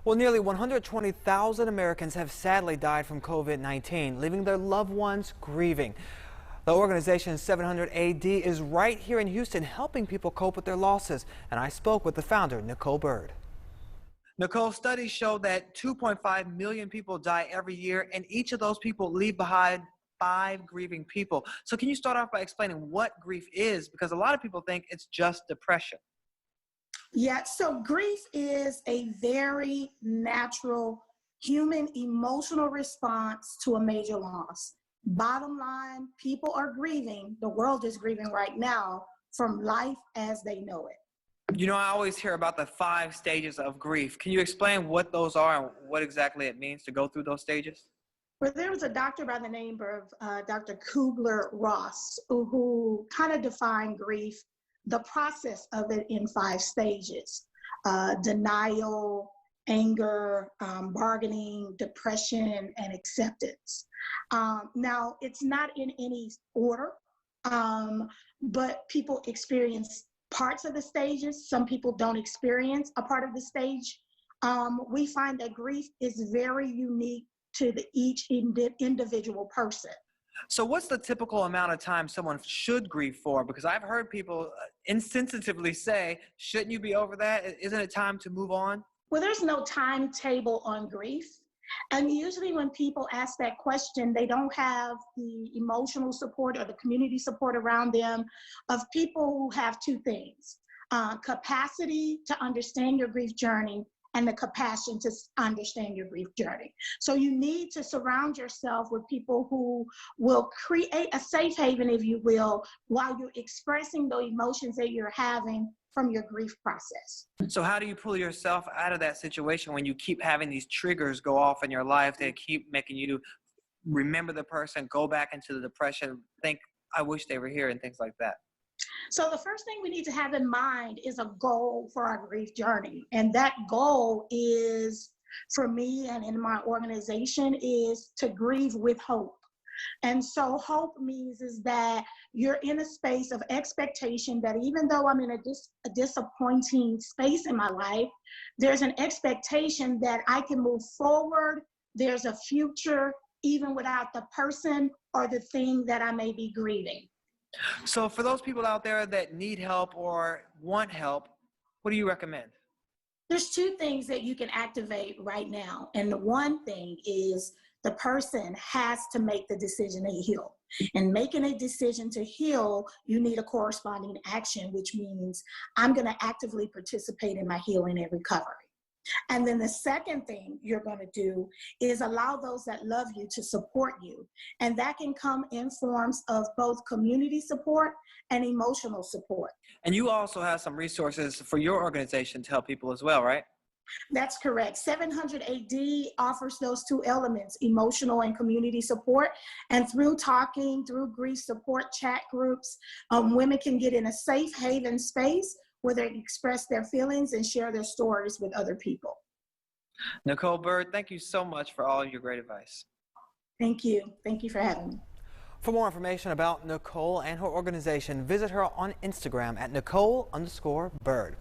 Well, nearly 120,000 Americans have sadly died from COVID-19, leaving their loved ones grieving. The organization 700 AD is right here in Houston helping people cope with their losses. And I spoke with the founder, Nicole Bird. Nicole, studies show that 2.5 million people die every year, and each of those people leave behind 5 grieving people. So can you start off by explaining what grief is? Because a lot of people think it's just depression. Yeah, so grief is a very natural human emotional response to a major loss. Bottom line, people are grieving. The world is grieving right now from life as they know it. You know, I always hear about the 5 stages of grief. Can you explain what those are and what exactly it means to go through those stages? Well, there was a doctor by the name of Dr. Kubler-Ross who kind of defined grief, the process of it in 5 stages: denial, anger, bargaining, depression, and acceptance. Now, it's not in any order, but people experience parts of the stages. Some people don't experience a part of the stage. We find that grief is very unique to each individual person. So what's the typical amount of time someone should grieve for? Because I've heard people insensitively say, shouldn't you be over that? Isn't it time to move on? Well, there's no timetable on grief. And usually when people ask that question, they don't have the emotional support or the community support around them of people who have 2 things: capacity to understand your grief journey and the compassion to understand your grief journey. So you need to surround yourself with people who will create a safe haven, if you will, while you're expressing the emotions that you're having from your grief process. So how do you pull yourself out of that situation when you keep having these triggers go off in your life that keep making you remember the person, go back into the depression, think, I wish they were here, and things like that? So the first thing we need to have in mind is a goal for our grief journey. And that goal is, for me and in my organization, is to grieve with hope. And so hope means is that you're in a space of expectation that even though I'm in a disappointing space in my life, there's an expectation that I can move forward. There's a future even without the person or the thing that I may be grieving. So for those people out there that need help or want help, what do you recommend? There's 2 things that you can activate right now. And the one thing is the person has to make the decision to heal. And making a decision to heal, you need a corresponding action, which means I'm going to actively participate in my healing and recovery. And then the second thing you're going to do is allow those that love you to support you. And that can come in forms of both community support and emotional support. And you also have some resources for your organization to help people as well, right? That's correct. 700 AD offers those 2 elements, emotional and community support. And through talking, through grief support chat groups, women can get in a safe haven space where they express their feelings and share their stories with other people. Nicole Bird, thank you so much for all of your great advice. Thank you. Thank you for having me. For more information about Nicole and her organization, visit her on Instagram at Nicole_Bird.